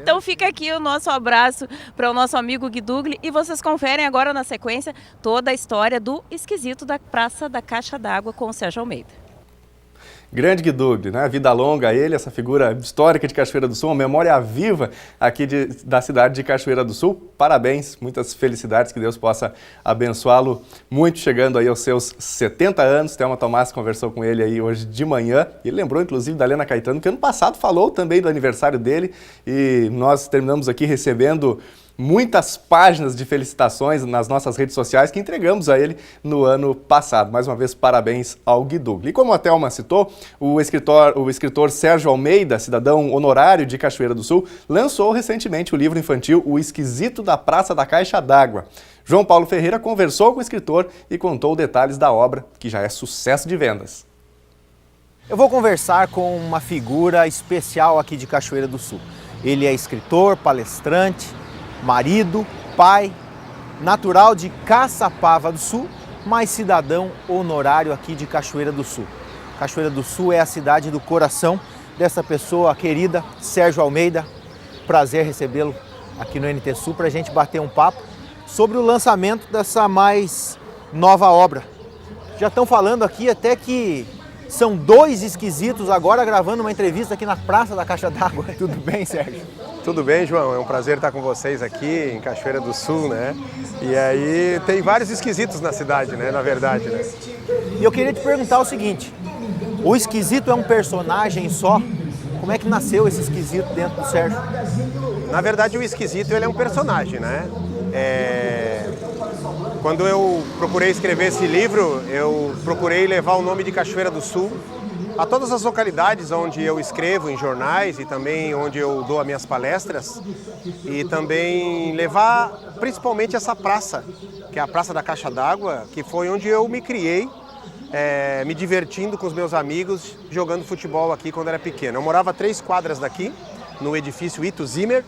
Então fica aqui o nosso abraço para o nosso amigo Guidugli e vocês conferem agora na sequência toda a história do esquisito da Praça da Caixa d'Água com o Sérgio Almeida. Grande Guidugli, né? Vida longa a ele, essa figura histórica de Cachoeira do Sul, uma memória viva aqui da cidade de Cachoeira do Sul. Parabéns, muitas felicidades, que Deus possa abençoá-lo muito, chegando aí aos seus 70 anos. Thelma Tomás conversou com ele aí hoje de manhã e lembrou inclusive da Lena Caetano, que ano passado falou também do aniversário dele, e nós terminamos aqui recebendo muitas páginas de felicitações nas nossas redes sociais que entregamos a ele no ano passado. Mais uma vez, parabéns ao Guidugli. E como a Thelma citou, o escritor Sérgio Almeida, cidadão honorário de Cachoeira do Sul, lançou recentemente o livro infantil O Esquisito da Praça da Caixa d'Água. João Paulo Ferreira conversou com o escritor e contou detalhes da obra, que já é sucesso de vendas. Eu vou conversar com uma figura especial aqui de Cachoeira do Sul. Ele é escritor, palestrante, marido, pai, natural de Caçapava do Sul, mas cidadão honorário aqui de Cachoeira do Sul. Cachoeira do Sul é a cidade do coração dessa pessoa querida, Sérgio Almeida. Prazer recebê-lo aqui no NT Sul para a gente bater um papo sobre o lançamento dessa mais nova obra. Já estão falando aqui até que são dois esquisitos agora gravando uma entrevista aqui na Praça da Caixa d'Água. Tudo bem, Sérgio? Tudo bem, João? É um prazer estar com vocês aqui em Cachoeira do Sul, né? E aí tem vários esquisitos na cidade, né? Na verdade, né? E eu queria te perguntar o seguinte, o esquisito é um personagem só? Como é que nasceu esse esquisito dentro do Sérgio? Na verdade, o esquisito ele é um personagem, né? Quando eu procurei escrever esse livro, eu procurei levar o nome de Cachoeira do Sul a todas as localidades onde eu escrevo, em jornais e também onde eu dou as minhas palestras, e também levar principalmente essa praça, que é a Praça da Caixa d'Água, que foi onde eu me criei, me divertindo com os meus amigos, jogando futebol aqui quando era pequeno. Eu morava a 3 quadras daqui, no edifício Ito Zimmer,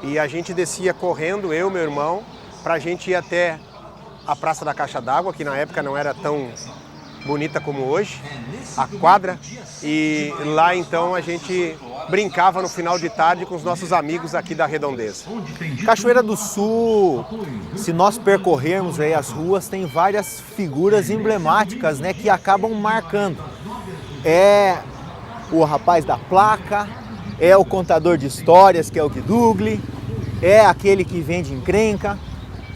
e a gente descia correndo, eu e meu irmão, para a gente ir até a Praça da Caixa d'Água, que na época não era tão bonita como hoje, a quadra, e lá então a gente brincava no final de tarde com os nossos amigos aqui da Redondeza. Cachoeira do Sul, se nós percorrermos aí as ruas, tem várias figuras emblemáticas, né, que acabam marcando. É o rapaz da placa, é o contador de histórias, que é o Guidugli, é aquele que vende encrenca,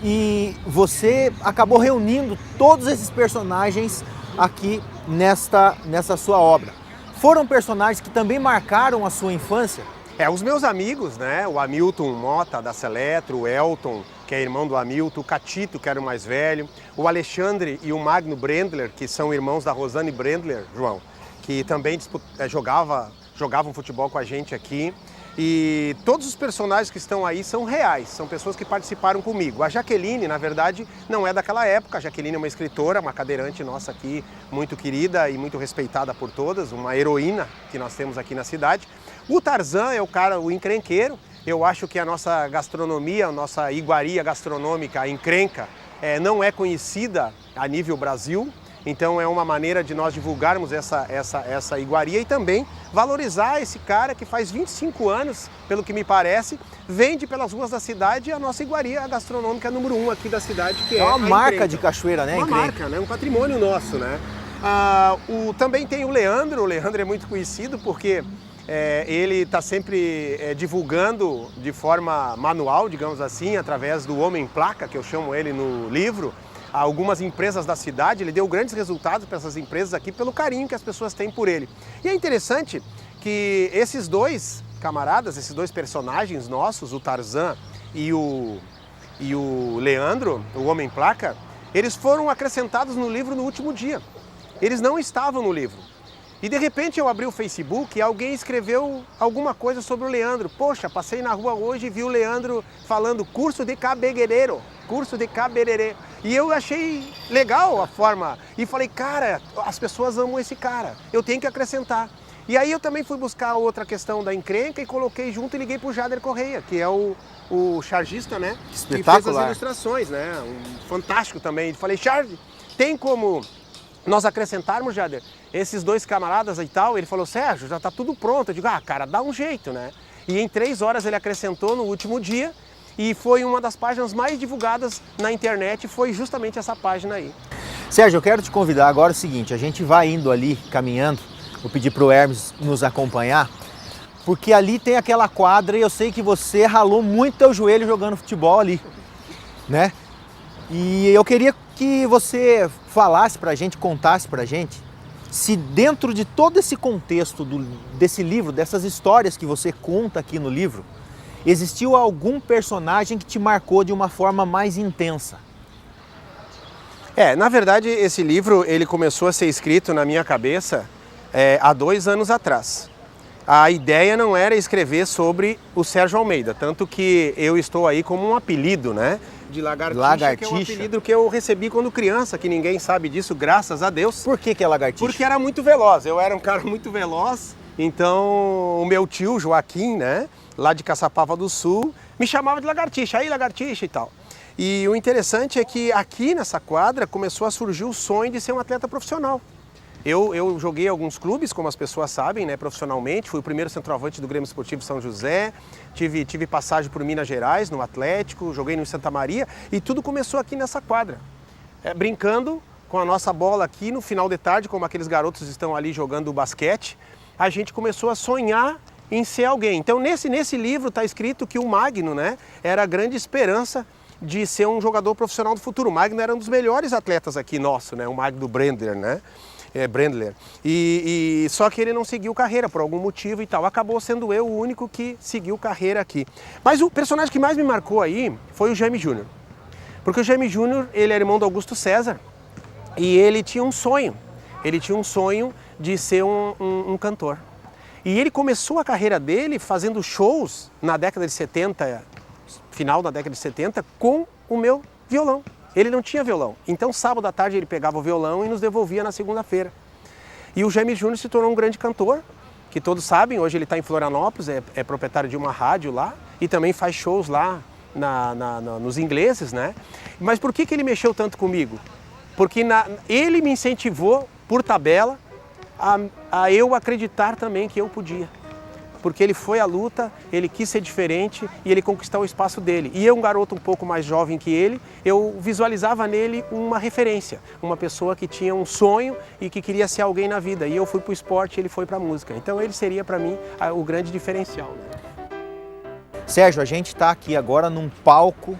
e você acabou reunindo todos esses personagens aqui nessa sua obra. Foram personagens que também marcaram a sua infância? Os meus amigos, né? O Hamilton Mota, da Seletro, o Elton, que é irmão do Hamilton, o Catito, que era o mais velho, o Alexandre e o Magno Brendler, que são irmãos da Rosane Brendler, João, que também jogavam futebol com a gente aqui. E todos os personagens que estão aí são reais, são pessoas que participaram comigo. A Jaqueline, na verdade, não é daquela época. A Jaqueline é uma escritora, uma cadeirante nossa aqui, muito querida e muito respeitada por todas, uma heroína que nós temos aqui na cidade. O Tarzan é o encrenqueiro. Eu acho que a nossa gastronomia, a nossa iguaria gastronômica, a encrenca, não é conhecida a nível Brasil, então é uma maneira de nós divulgarmos essa iguaria e também valorizar esse cara que faz 25 anos, pelo que me parece, vende pelas ruas da cidade a nossa iguaria gastronômica número 1 aqui da cidade, que é uma marca encrenca. de Cachoeira, né? Uma marca, né? Um patrimônio nosso, né? Também tem o Leandro é muito conhecido porque ele está sempre divulgando de forma manual, digamos assim, através do Homem Placa, que eu chamo ele no livro, algumas empresas da cidade. Ele deu grandes resultados para essas empresas aqui pelo carinho que as pessoas têm por ele. E é interessante que esses dois camaradas, esses dois personagens nossos, o Tarzan e o Leandro, o Homem Placa, eles foram acrescentados no livro no último dia. Eles não estavam no livro. E de repente eu abri o Facebook e alguém escreveu alguma coisa sobre o Leandro. Poxa, passei na rua hoje e vi o Leandro falando curso de cabeleireiro. E eu achei legal a forma. E falei, cara, as pessoas amam esse cara. Eu tenho que acrescentar. E aí eu também fui buscar outra questão da encrenca e coloquei junto e liguei pro Jader Correia, que é o chargista, né? Espetacular. Que fez as ilustrações, né? Fantástico também. Falei, Charles, tem como nós acrescentarmos, Jader, esses dois camaradas e tal? Ele falou, Sérgio, já tá tudo pronto. Eu digo, cara, dá um jeito, né? E em 3 horas ele acrescentou no último dia e foi uma das páginas mais divulgadas na internet, foi justamente essa página aí. Sérgio, eu quero te convidar agora o seguinte, a gente vai indo ali, caminhando, vou pedir pro Hermes nos acompanhar, porque ali tem aquela quadra e eu sei que você ralou muito teu joelho jogando futebol ali, né? E eu queria que você falasse pra gente, contasse pra gente, se dentro de todo esse contexto desse livro, dessas histórias que você conta aqui no livro, existiu algum personagem que te marcou de uma forma mais intensa? Na verdade, esse livro ele começou a ser escrito na minha cabeça há 2 anos atrás. A ideia não era escrever sobre o Sérgio Almeida, tanto que eu estou aí como um apelido, né? De Lagartixa, que é um apelido que eu recebi quando criança, que ninguém sabe disso, graças a Deus. Por que é Lagartixa? Porque era muito veloz, eu era um cara muito veloz, então o meu tio Joaquim, né, lá de Caçapava do Sul, me chamava de Lagartixa, aí Lagartixa e tal. E o interessante é que aqui nessa quadra começou a surgir o sonho de ser um atleta profissional. Eu joguei alguns clubes, como as pessoas sabem, né, profissionalmente. Fui o primeiro centroavante do Grêmio Esportivo São José, tive passagem por Minas Gerais, no Atlético, joguei no Santa Maria e tudo começou aqui nessa quadra. Brincando com a nossa bola aqui no final de tarde, como aqueles garotos estão ali jogando basquete, a gente começou a sonhar em ser alguém. Então nesse livro está escrito que o Magno, né, era a grande esperança de ser um jogador profissional do futuro. O Magno era um dos melhores atletas aqui nosso, né, o Magno Brendler, né? Brendler. E só que ele não seguiu carreira por algum motivo e tal. Acabou sendo eu o único que seguiu carreira aqui. Mas o personagem que mais me marcou aí foi o Jaime Júnior. Porque o Jaime Júnior, ele é irmão do Augusto César e ele tinha um sonho. Ele tinha um sonho de ser um cantor. E ele começou a carreira dele fazendo shows na década de 70, final da década de 70, com o meu violão. Ele não tinha violão, então sábado à tarde ele pegava o violão e nos devolvia na segunda-feira. E o Jaime Júnior se tornou um grande cantor, que todos sabem, hoje ele está em Florianópolis, é proprietário de uma rádio lá e também faz shows lá nos ingleses, né? Mas por que ele mexeu tanto comigo? Porque ele me incentivou, por tabela, a eu acreditar também que eu podia. Porque ele foi à luta, ele quis ser diferente e ele conquistou o espaço dele. E eu, um garoto um pouco mais jovem que ele, eu visualizava nele uma referência, uma pessoa que tinha um sonho e que queria ser alguém na vida. E eu fui para o esporte e ele foi para a música. Então ele seria para mim o grande diferencial, né? Sérgio, a gente está aqui agora num palco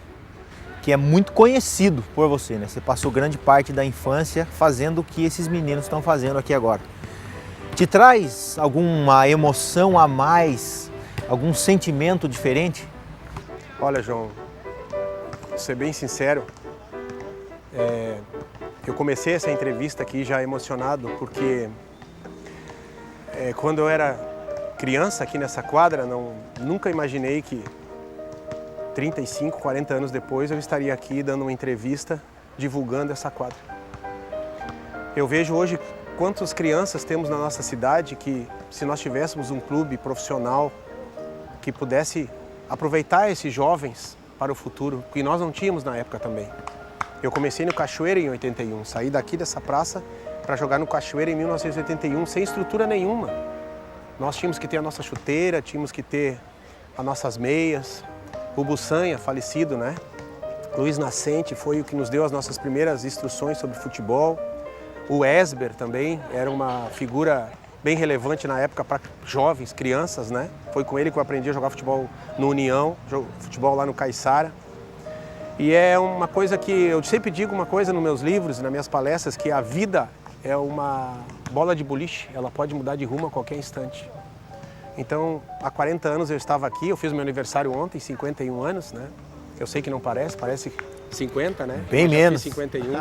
que é muito conhecido por você, né? Você passou grande parte da infância fazendo o que esses meninos estão fazendo aqui agora. Te traz alguma emoção a mais, algum sentimento diferente? Olha, João, vou ser bem sincero, eu comecei essa entrevista aqui já emocionado porque quando eu era criança aqui nessa quadra, nunca imaginei que 35, 40 anos depois eu estaria aqui dando uma entrevista divulgando essa quadra. Eu vejo hoje quantas crianças temos na nossa cidade que, se nós tivéssemos um clube profissional que pudesse aproveitar esses jovens para o futuro, que nós não tínhamos na época também. Eu comecei no Cachoeira em 81, saí daqui dessa praça para jogar no Cachoeira em 1981, sem estrutura nenhuma. Nós tínhamos que ter a nossa chuteira, tínhamos que ter as nossas meias. O Bussanha, falecido, né? Luiz Nascente foi o que nos deu as nossas primeiras instruções sobre futebol. O Esber também era uma figura bem relevante na época para jovens, crianças, né? Foi com ele que eu aprendi a jogar futebol no União, futebol lá no Caiçara. E é uma coisa que eu sempre digo uma coisa nos meus livros e nas minhas palestras, que a vida é uma bola de boliche, ela pode mudar de rumo a qualquer instante. Então, há 40 anos eu estava aqui, eu fiz meu aniversário ontem, 51 anos, né? Eu sei que não parece 50, né? Bem menos. 51.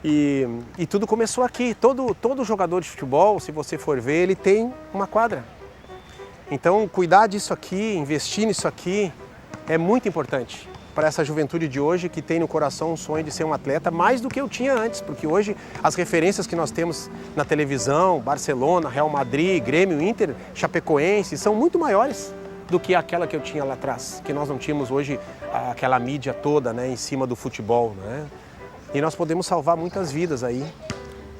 E tudo começou aqui. Todo jogador de futebol, se você for ver, ele tem uma quadra. Então, cuidar disso aqui, investir nisso aqui, é muito importante para essa juventude de hoje que tem no coração um sonho de ser um atleta, mais do que eu tinha antes, porque hoje as referências que nós temos na televisão, Barcelona, Real Madrid, Grêmio, Inter, Chapecoense, são muito maiores do que aquela que eu tinha lá atrás, que nós não tínhamos hoje aquela mídia toda, né, em cima do futebol, né? E nós podemos salvar muitas vidas aí,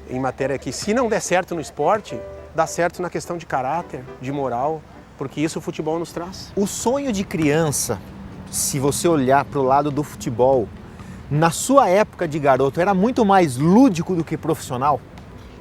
em matéria que, se não der certo no esporte, dá certo na questão de caráter, de moral, porque isso o futebol nos traz. O sonho de criança, se você olhar para o lado do futebol, na sua época de garoto, era muito mais lúdico do que profissional?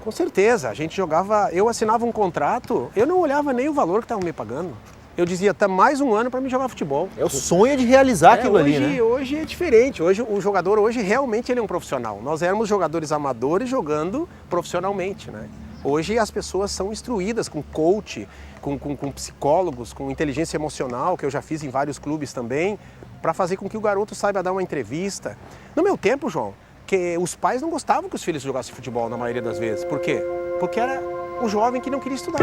Com certeza, a gente jogava, eu assinava um contrato, eu não olhava nem o valor que estavam me pagando. Eu dizia, tá mais um ano para me jogar futebol. É o sonho de realizar aquilo ali, né? Hoje é diferente, hoje o jogador realmente ele é um profissional. Nós éramos jogadores amadores jogando profissionalmente, né? Hoje as pessoas são instruídas com coach, com psicólogos, com inteligência emocional, que eu já fiz em vários clubes também, para fazer com que o garoto saiba dar uma entrevista. No meu tempo, João, que os pais não gostavam que os filhos jogassem futebol na maioria das vezes. Por quê? Porque era o jovem que não queria estudar.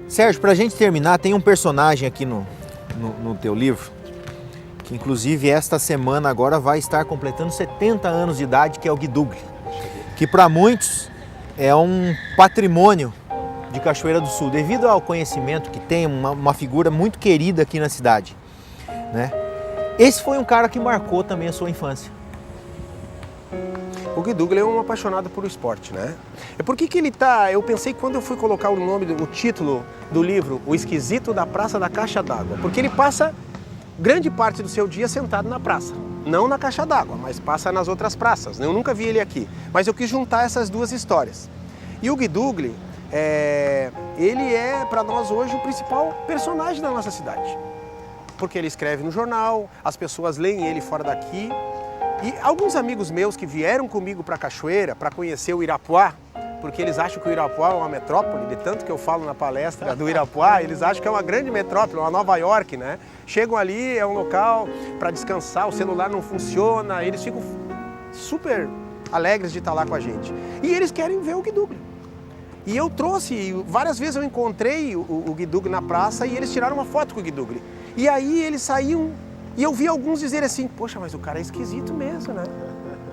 Sérgio, pra gente terminar, tem um personagem aqui no teu livro, que inclusive esta semana agora vai estar completando 70 anos de idade, que é o Guidugli, que para muitos é um patrimônio de Cachoeira do Sul, devido ao conhecimento que tem, uma figura muito querida aqui na cidade, né? Esse foi um cara que marcou também a sua infância. O Guidugli é um apaixonado por esporte, né? É por que ele tá... Eu pensei quando eu fui colocar o título do livro, O Esquisito da Praça da Caixa d'Água, porque ele passa grande parte do seu dia sentado na praça. Não na Caixa d'Água, mas passa nas outras praças. Eu nunca vi ele aqui, mas eu quis juntar essas duas histórias. E o Guidugli, ele é para nós hoje o principal personagem da nossa cidade. Porque ele escreve no jornal, as pessoas leem ele fora daqui. E alguns amigos meus que vieram comigo para Cachoeira para conhecer o Irapuá, porque eles acham que o Irapuá é uma metrópole, de tanto que eu falo na palestra do Irapuá, eles acham que é uma grande metrópole, uma Nova York, né? Chegam ali, é um local para descansar, o celular não funciona, eles ficam super alegres de estar lá com a gente. E eles querem ver o Guidugli. E eu trouxe, várias vezes eu encontrei o Guidugli na praça e eles tiraram uma foto com o Guidugli. E aí eles saíam... E eu vi alguns dizerem assim, poxa, mas o cara é esquisito mesmo, né?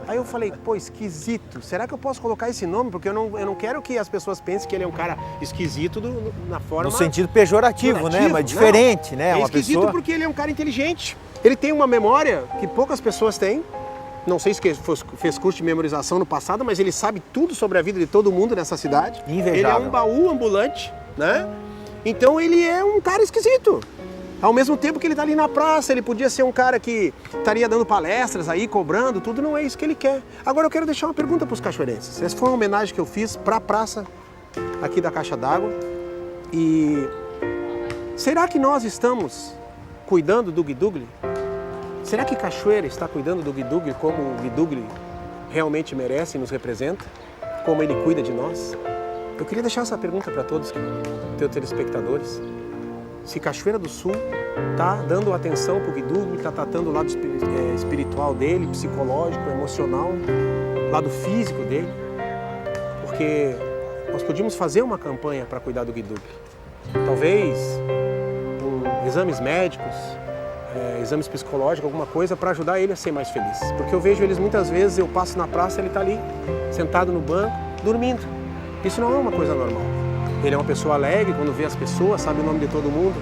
Aí eu falei, pô, esquisito, será que eu posso colocar esse nome? Porque eu não quero que as pessoas pensem que ele é um cara esquisito na forma... No sentido pejorativo, né? Mas diferente, né? É esquisito porque ele é um cara inteligente. Ele tem uma memória que poucas pessoas têm. Não sei se fez curso de memorização no passado, mas ele sabe tudo sobre a vida de todo mundo nessa cidade. Invejável. Ele é um baú ambulante, né? Então ele é um cara esquisito. Ao mesmo tempo que ele está ali na praça, ele podia ser um cara que estaria dando palestras aí, cobrando, tudo, não é isso que ele quer. Agora eu quero deixar uma pergunta para os cachoeirenses. Essa foi uma homenagem que eu fiz para a praça aqui da Caixa d'Água. E será que nós estamos cuidando do Guidugli? Será que Cachoeira está cuidando do Guidugli como o Guidugli realmente merece e nos representa? Como ele cuida de nós? Eu queria deixar essa pergunta para todos, teus telespectadores. Se Cachoeira do Sul está dando atenção para o Guidugli, está tratando o lado espiritual dele, psicológico, emocional, lado físico dele, porque nós podíamos fazer uma campanha para cuidar do Guidugle. Talvez com exames médicos, exames psicológicos, alguma coisa para ajudar ele a ser mais feliz. Porque eu vejo eles muitas vezes, eu passo na praça, ele está ali, sentado no banco, dormindo. Isso não é uma coisa normal. Ele é uma pessoa alegre, quando vê as pessoas, sabe o nome de todo mundo.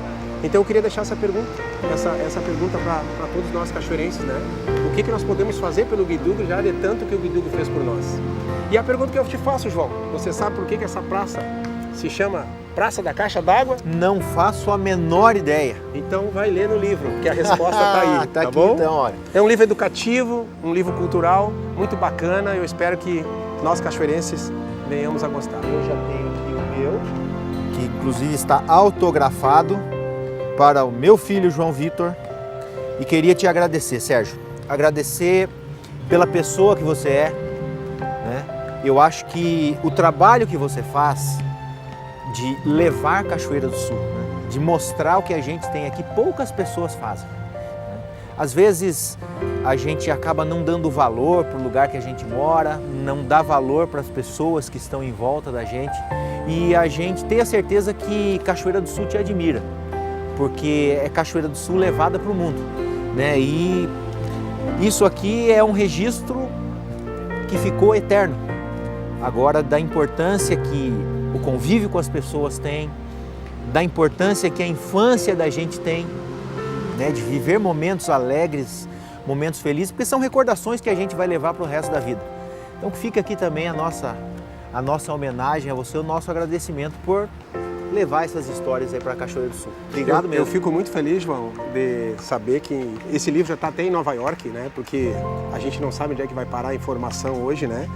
Então eu queria deixar essa pergunta para todos nós cachoeirenses, né? O que nós podemos fazer pelo Guidugle já de tanto que o Guidugle fez por nós? E a pergunta que eu te faço, João, você sabe por que essa praça se chama Praça da Caixa d'Água? Não faço a menor ideia. Então vai ler no livro, que a resposta está aí, tá aqui, bom? Então, olha. É um livro educativo, um livro cultural, muito bacana. Eu espero que nós cachoeirenses venhamos a gostar. Eu já tenho aqui o meu, que inclusive está autografado para o meu filho João Vitor. E queria te agradecer, Sérgio. Agradecer pela pessoa que você é, né? Eu acho que o trabalho que você faz de levar Cachoeira do Sul, né? De mostrar o que a gente tem aqui, poucas pessoas fazem. Né? Às vezes a gente acaba não dando valor para o lugar que a gente mora, não dá valor para as pessoas que estão em volta da gente, e a gente tem a certeza que Cachoeira do Sul te admira, porque é Cachoeira do Sul levada para o mundo, né? E isso aqui é um registro que ficou eterno, agora da importância que o convívio com as pessoas tem, da importância que a infância da gente tem, né? De viver momentos alegres, momentos felizes, porque são recordações que a gente vai levar para o resto da vida. Então fica aqui também a nossa homenagem a você, o nosso agradecimento por levar essas histórias aí para Cachoeira do Sul. Obrigado mesmo. Eu fico muito feliz, João, de saber que esse livro já está até em Nova York, né? Porque a gente não sabe onde é que vai parar a informação hoje, né?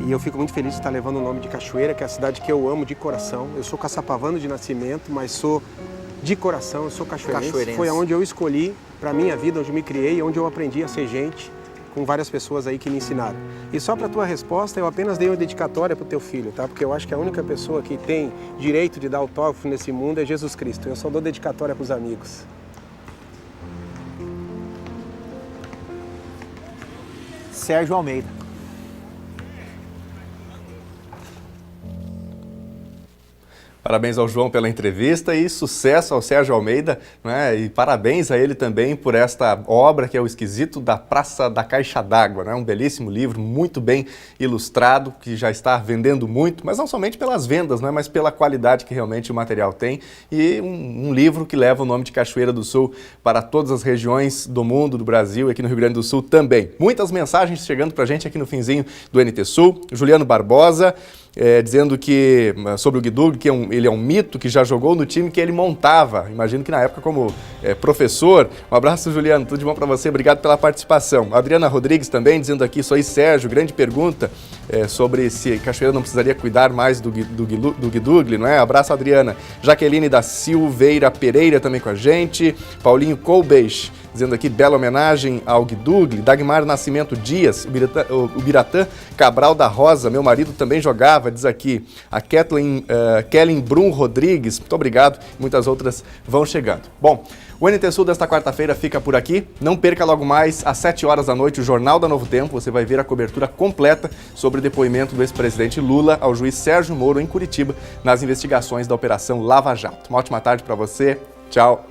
E eu fico muito feliz de estar levando o nome de Cachoeira, que é a cidade que eu amo de coração. Eu sou caçapavano de nascimento, mas sou de coração, eu sou cachoeirense. Foi onde eu escolhi para a minha vida, onde eu me criei, onde eu aprendi a ser gente, com várias pessoas aí que me ensinaram. E só para a tua resposta, eu apenas dei uma dedicatória para o teu filho, tá? Porque eu acho que a única pessoa que tem direito de dar autógrafo nesse mundo é Jesus Cristo. Eu só dou dedicatória para os amigos. Sérgio Almeida. Parabéns ao João pela entrevista e sucesso ao Sérgio Almeida, né? E parabéns a ele também por esta obra que é o Esquisito da Praça da Caixa d'Água, né? Um belíssimo livro, muito bem ilustrado, que já está vendendo muito, mas não somente pelas vendas, né? Mas pela qualidade que realmente o material tem, e um livro que leva o nome de Cachoeira do Sul para todas as regiões do mundo, do Brasil e aqui no Rio Grande do Sul também. Muitas mensagens chegando para a gente aqui no finzinho do NT Sul. Juliano Barbosa, dizendo que, sobre o Guidugle, que ele é um mito, que já jogou no time que ele montava. Imagino que na época como professor. Um abraço, Juliano, tudo de bom para você, obrigado pela participação. Adriana Rodrigues também, dizendo aqui, isso aí, Sérgio, grande pergunta sobre se Cachoeira não precisaria cuidar mais do Guidugle, não é? Abraço, Adriana. Jaqueline da Silveira Pereira também com a gente. Paulinho Colbeix, dizendo aqui, bela homenagem ao Guidugle. Dagmar Nascimento Dias, o Biratã Cabral da Rosa, meu marido também jogava, diz aqui. A Kellen Brum Rodrigues, muito obrigado. Muitas outras vão chegando. Bom, o NT Sul desta quarta-feira fica por aqui. Não perca logo mais, às 7 horas da noite, o Jornal da Novo Tempo. Você vai ver a cobertura completa sobre o depoimento do ex-presidente Lula ao juiz Sérgio Moro em Curitiba, nas investigações da Operação Lava Jato. Uma ótima tarde para você. Tchau.